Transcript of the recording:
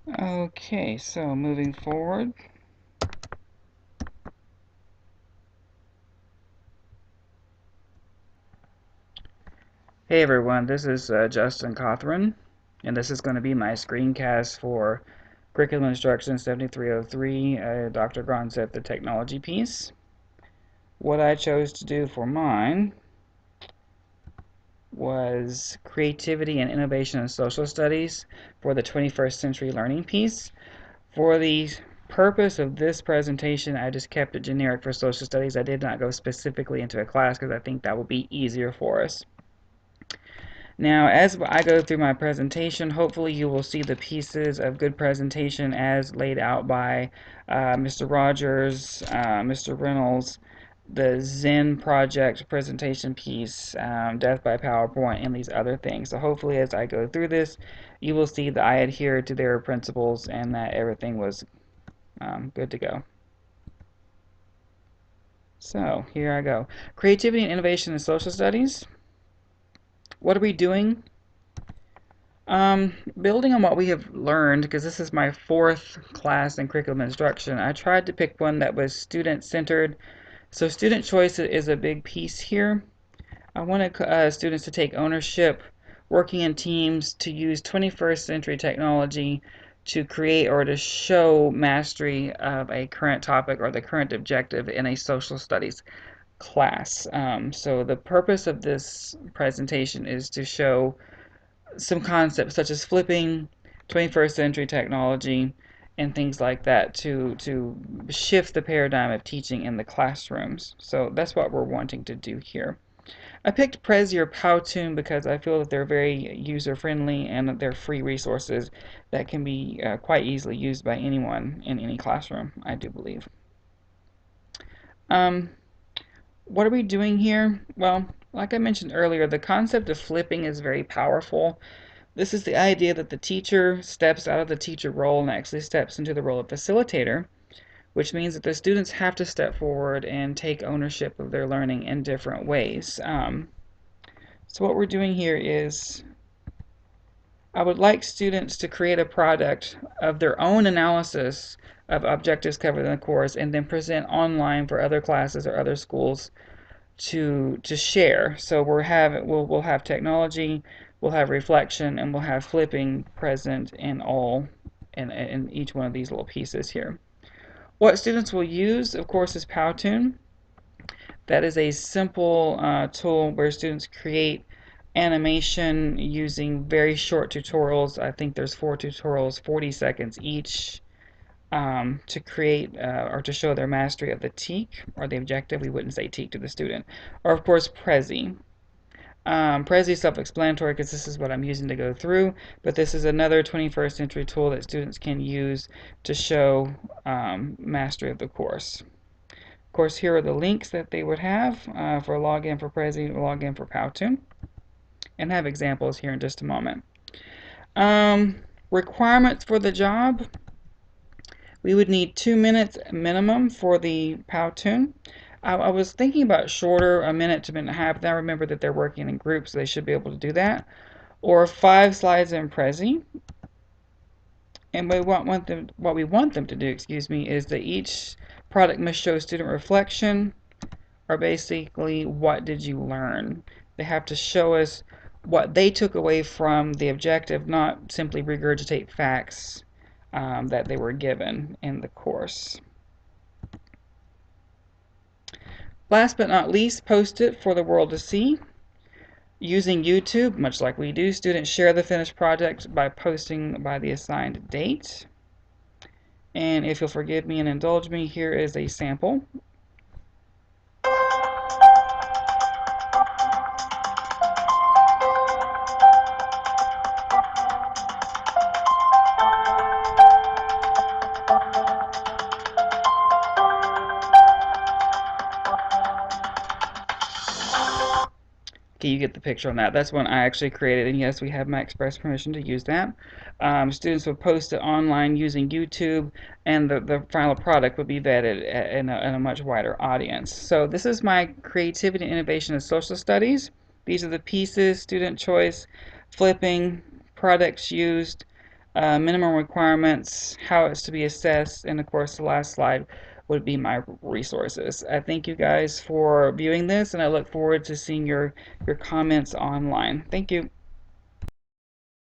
Okay, so moving forward. Hey everyone, this is Justin Cothran, and this is going to be my screencast for Curriculum Instruction 7303, Dr. Gronseth, the technology piece. What I chose to do for mine was Creativity and Innovation in Social Studies for the 21st Century Learning piece. For the purpose of this presentation, I just kept it generic for social studies. I did not go specifically into a class because I think that will be easier for us. Now, as I go through my presentation, hopefully you will see the pieces of good presentation as laid out by Mr. Rogers, Mr. Reynolds, the Zen project presentation piece, Death by PowerPoint, and these other things. So hopefully as I go through this, you will see that I adhered to their principles and that everything was good to go. So here I go. Creativity and innovation in social studies. What are we doing? Building on what we have learned, because this is my fourth class in curriculum instruction, I tried to pick one that was student-centered. So student choice is a big piece here. I wanted students to take ownership, working in teams to use 21st century technology to create or to show mastery of a current topic or the current objective in a social studies class. So the purpose of this presentation is to show some concepts such as flipping, 21st century technology, and things like that to shift the paradigm of teaching in the classrooms. So that's what we're wanting to do here. I picked Prezi or Powtoon because I feel that they're very user-friendly and they're free resources that can be quite easily used by anyone in any classroom, I do believe. Um, what are we doing here? Well, like I mentioned earlier, the concept of flipping is very powerful. This is the idea that the teacher steps out of the teacher role and actually steps into the role of facilitator, which means that the students have to step forward and take ownership of their learning in different ways. So what we're doing here is I would like students to create a product of their own analysis of objectives covered in the course and then present online for other classes or other schools to share. So we'll have technology, we'll have reflection, and we'll have flipping present in each one of these little pieces here. What students will use, of course, is Powtoon. That is a simple tool where students create animation using very short tutorials. I think there's 4 tutorials, 40 seconds each, to create or to show their mastery of the TEAK or the objective. We wouldn't say TEAK to the student. Or, of course, Prezi. Prezi is self-explanatory because this is what I'm using to go through, but this is another 21st century tool that students can use to show mastery of the course. Of course, here are the links that they would have for login for Prezi, login for Powtoon, and have examples here in just a moment. Requirements for the job. We would need 2 minutes minimum for the Powtoon. I was thinking about shorter, a minute to a minute and a half. Then I remember that they're working in groups, so they should be able to do that. Or 5 slides in Prezi. And what we want them to do, excuse me, is that each product must show student reflection, or basically what did you learn. They have to show us what they took away from the objective, not simply regurgitate facts that they were given in the course. Last but not least, post it for the world to see. Using YouTube, much like we do, students share the finished project by posting by the assigned date. And if you'll forgive me and indulge me, here is a sample. Okay, you get the picture on that. That's one I actually created, and yes, we have my express permission to use that. Students would post it online using YouTube, and the final product would be vetted in a much wider audience. So this is my creativity and innovation in social studies. These are the pieces: student choice, flipping, products used, minimum requirements, how it's to be assessed, and of course the last slide would be my resources. I thank you guys for viewing this, and I look forward to seeing your comments online. Thank you.